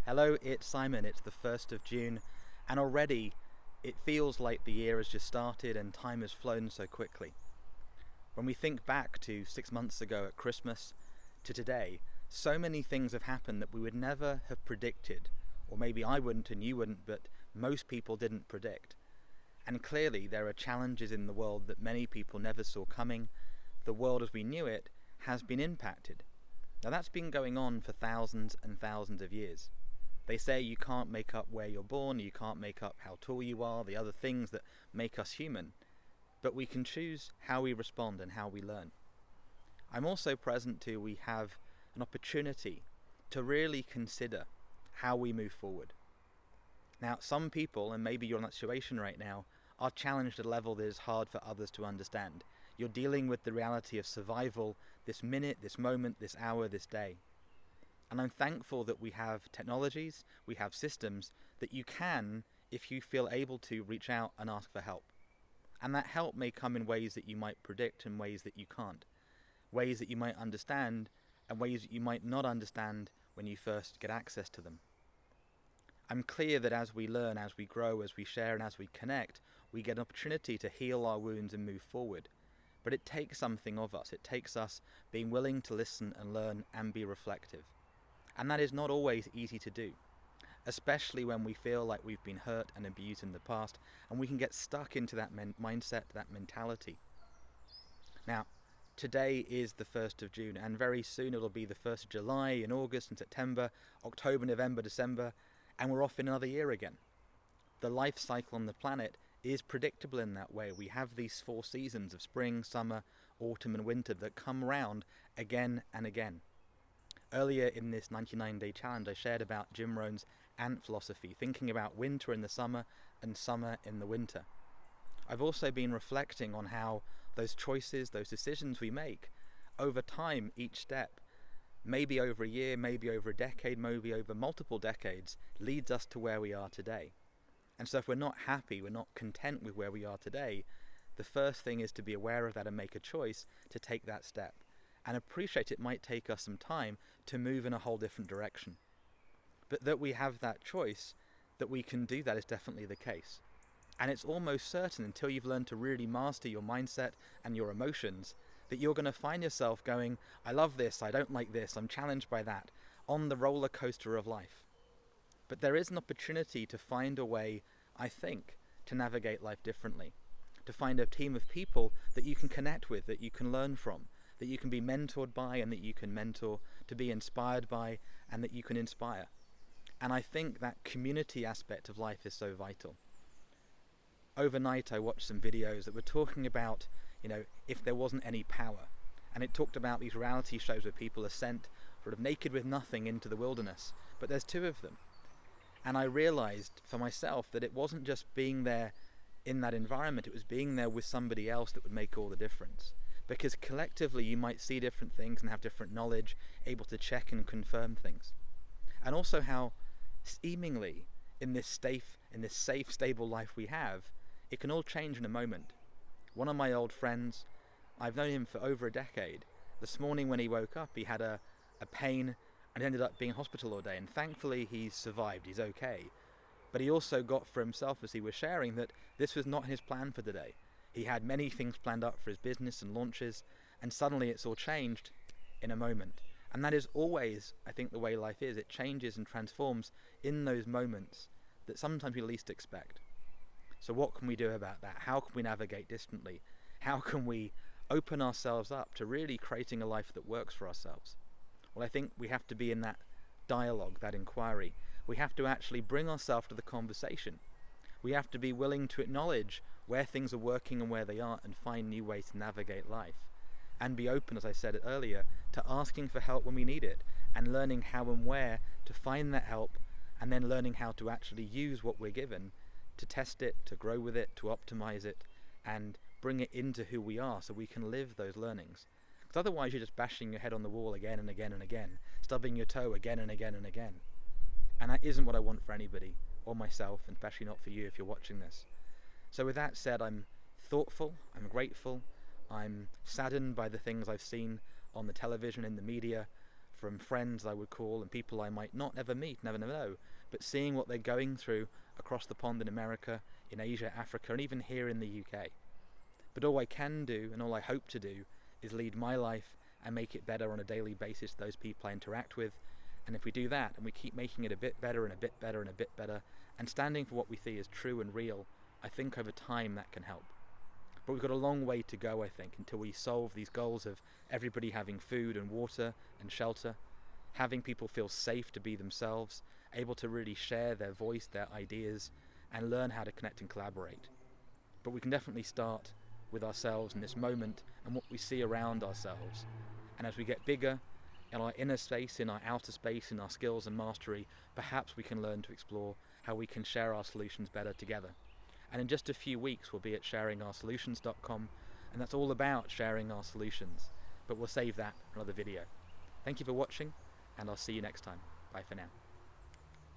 Hello, it's Simon. It's the 1st of June, and already it feels like the year has just started and time has flown so quickly. When we think back to 6 months ago at Christmas to today, so many things have happened that we would never have predicted, or maybe I wouldn't and you wouldn't, but most people didn't predict. And clearly there are challenges in the world that many people never saw coming. The world as we knew it has been impacted. Now that's been going on for thousands and thousands of years. They say you can't make up where you're born, you can't make up how tall you are, the other things that make us human, but we can choose how we respond and how we learn. I'm also present to we have an opportunity to really consider how we move forward. Now, some people, and maybe you're in that situation right now, are challenged at a level that is hard for others to understand. You're dealing with the reality of survival this minute, this moment, this hour, this day. And I'm thankful that we have technologies, we have systems that you can, if you feel able to, reach out and ask for help. And that help may come in ways that you might predict and ways that you can't. Ways that you might understand and ways that you might not understand when you first get access to them. I'm clear that as we learn, as we grow, as we share and as we connect, we get an opportunity to heal our wounds and move forward. But it takes something of us. It takes us being willing to listen and learn and be reflective. And that is not always easy to do, especially when we feel like we've been hurt and abused in the past, and we can get stuck into that mindset, that mentality. Now, today is the 1st of June, and very soon it'll be the 1st of July, in August and September, October, November, December, and we're off in another year again. The life cycle on the planet is predictable in that way. We have these 4 seasons of spring, summer, autumn and winter that come round again and again. Earlier in this 99-day challenge, I shared about Jim Rohn's ant philosophy, thinking about winter in the summer and summer in the winter. I've also been reflecting on how those choices, those decisions we make over time, each step, maybe over a year, maybe over a decade, maybe over multiple decades, leads us to where we are today. And so if we're not happy, we're not content with where we are today, the first thing is to be aware of that and make a choice to take that step. And appreciate it might take us some time to move in a whole different direction. But that we have that choice, that we can do that is definitely the case. And it's almost certain, until you've learned to really master your mindset and your emotions, that you're going to find yourself going, I love this, I don't like this, I'm challenged by that, on the roller coaster of life. But there is an opportunity to find a way, I think, to navigate life differently. To find a team of people that you can connect with, that you can learn from, that you can be mentored by and that you can mentor, to be inspired by and that you can inspire. And I think that community aspect of life is so vital. Overnight I watched some videos that were talking about, if there wasn't any power. And it talked about these reality shows where people are sent sort of naked with nothing into the wilderness. But there's 2 of them. And I realized for myself that it wasn't just being there in that environment, it was being there with somebody else that would make all the difference. Because collectively you might see different things and have different knowledge, able to check and confirm things. And also how seemingly in this safe, stable life we have, it can all change in a moment. One of my old friends, I've known him for over a decade. This morning when he woke up, he had a pain and ended up being in hospital all day. And thankfully he's survived, he's okay. But he also got for himself, as he was sharing, that this was not his plan for the day. He had many things planned up for his business and launches, and suddenly it's all changed in a moment. And that is always, I think, the way life is. It changes and transforms in those moments that sometimes we least expect. So what can we do about that? How can we navigate differently? How can we open ourselves up to really creating a life that works for ourselves? Well, I think we have to be in that dialogue, that inquiry. We have to actually bring ourselves to the conversation. We have to be willing to acknowledge where things are working and where they aren't, and find new ways to navigate life. And be open, as I said earlier, to asking for help when we need it, and learning how and where to find that help, and then learning how to actually use what we're given to test it, to grow with it, to optimize it, and bring it into who we are so we can live those learnings. Because otherwise you're just bashing your head on the wall again and again and again, stubbing your toe again and again and again. And that isn't what I want for anybody, or myself, and especially not for you if you're watching this. So with that said, I'm thoughtful, I'm grateful, I'm saddened by the things I've seen on the television, in the media, from friends I would call and people I might not ever meet, never know, but seeing what they're going through across the pond in America, in Asia, Africa, and even here in the UK. But all I can do, and all I hope to do, is lead my life and make it better on a daily basis to those people I interact with. And if we do that, and we keep making it a bit better and a bit better and a bit better, and standing for what we see as true and real, I think over time that can help. But we've got a long way to go, I think, until we solve these goals of everybody having food and water and shelter, having people feel safe to be themselves, able to really share their voice, their ideas, and learn how to connect and collaborate. But we can definitely start with ourselves in this moment and what we see around ourselves. And as we get bigger, in our inner space, in our outer space, in our skills and mastery, perhaps we can learn to explore how we can share our solutions better together. And in just a few weeks we'll be at sharingoursolutions.com, and that's all about sharing our solutions. But we'll save that for another video. Thank you for watching, and I'll see you next time. Bye for now.